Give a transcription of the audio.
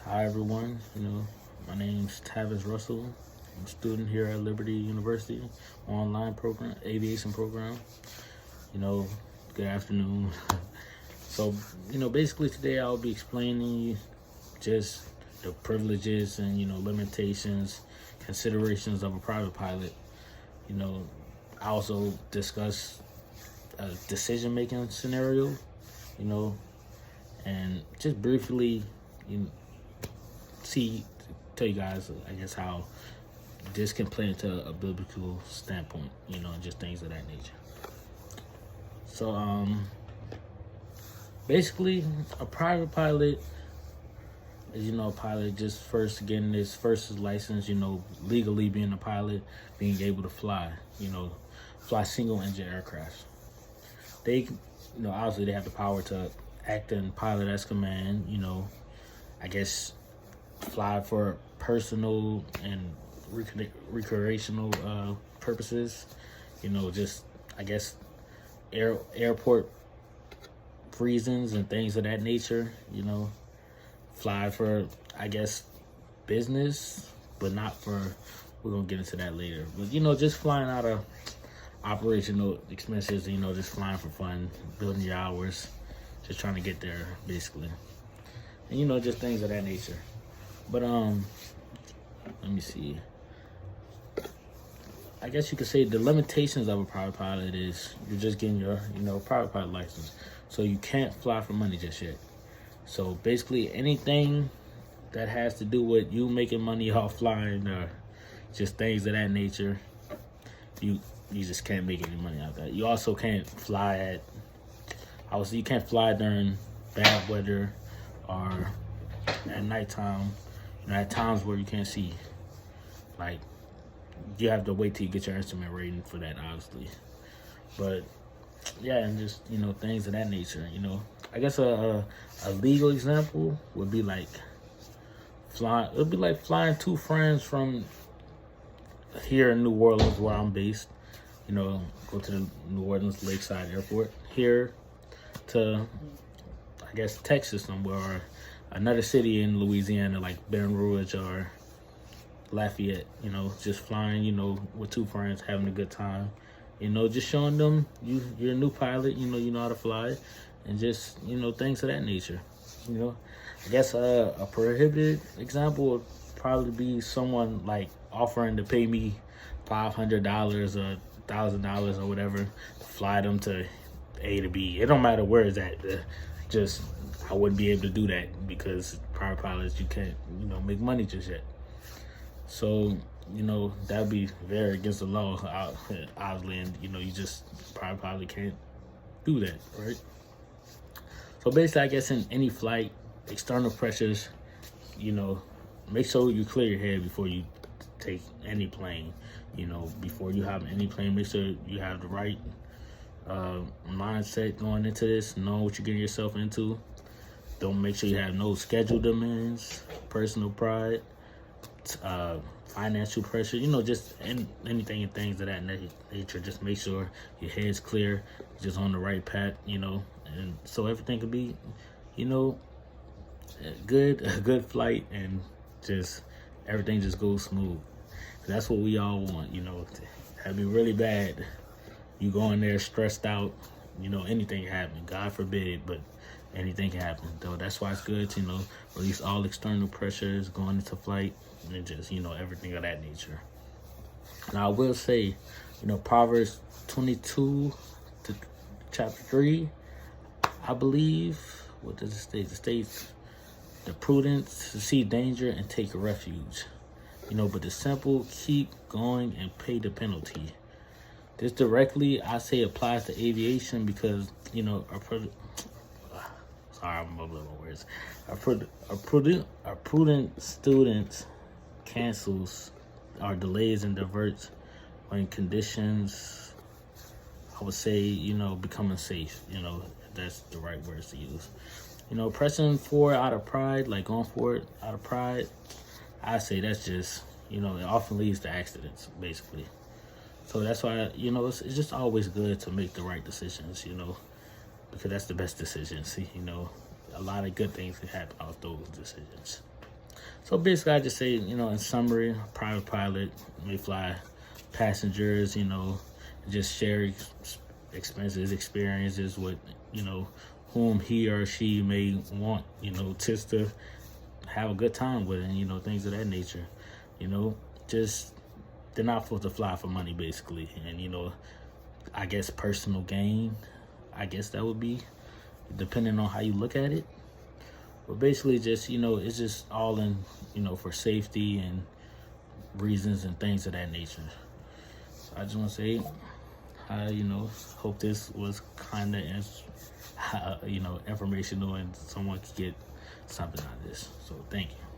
Hi everyone, my name's Tavis Russell. I'm a student here at Liberty University, online program, aviation program. You know, Good afternoon. So, basically today I'll be explaining just the privileges and, limitations, considerations of a private pilot. You know, I also discuss a decision-making scenario, you know, and just briefly, you see tell you guys, I guess, how this can play into a biblical standpoint, and just things of that nature. So basically a private pilot is, a pilot just first getting his first license, legally being a pilot, being able to fly, fly single engine aircraft. They, obviously they have the power to act and pilot as command, I guess fly for personal and recreational purposes, just I guess airport reasons and things of that nature, fly for I guess business, but not for, we're gonna get into that later. But just flying out of operational expenses, just flying for fun, building your hours, just trying to get there basically. And just things of that nature. But let me see. I guess you could say the limitations of a private pilot is you're just getting your, private pilot license. So you can't fly for money just yet. So basically anything that has to do with you making money off flying or just things of that nature, you just can't make any money out of that. You also can't fly you can't fly during bad weather or at nighttime. At times where you can't see, like, you have to wait till you get your instrument rating for that, obviously. But yeah, and just things of that nature. I guess a legal example would be like flying. It would be like flying two friends from here in New Orleans, where I'm based. Go to the New Orleans Lakeside Airport here to, I guess, Texas somewhere, or another city in Louisiana like Baton Rouge or Lafayette, just flying, with two friends, having a good time, just showing them you're a new pilot, you know how to fly, and just, things of that nature. I guess a prohibited example would probably be someone like offering to pay me $500 or $1,000 or whatever to fly them to A to B. It don't matter where it's at. Just I wouldn't be able to do that because private pilots, you can't, make money just yet. So, that'd be very against the law, obviously, and private pilot can't do that, right? So basically, I guess in any flight, external pressures, make sure you clear your head before you take any plane. Before you hop in any plane, make sure you have the right mindset going into this, know what you're getting yourself into. Don't make sure you have no schedule demands, personal pride, financial pressure, just anything and things of that nature. Just make sure your head's clear, just on the right path, and so everything could be, a good flight, and just everything just goes smooth. That's what we all want, That'd be really bad. You go in there stressed out, anything can happen. God forbid, but anything can happen. Though that's why it's good to, release all external pressures going into flight, and just, everything of that nature. Now I will say, Proverbs 22 to chapter 3, I believe, what does it state? It states, the prudent see danger and take refuge. But the simple keep going and pay the penalty. This directly, I say, applies to aviation because, I'm bubbling my words. A prudent student cancels or delays and diverts when conditions, I would say, becoming safe. That's the right words to use. Pressing forward out of pride, like going forward out of pride, I say that's just, it often leads to accidents, basically. So that's why, it's just always good to make the right decisions, because that's the best decision. See, a lot of good things can happen off those decisions. So basically, I just say, in summary, private pilot may fly passengers, just share expenses, experiences with, whom he or she may want, just to have a good time with, and, things of that nature. Just they're not supposed to fly for money, basically. And, I guess personal gain, I guess that would be, depending on how you look at it. But basically, just, it's just all in, for safety and reasons and things of that nature. So I just want to say, hope this was kind of, informational and someone could get something out of this. So thank you.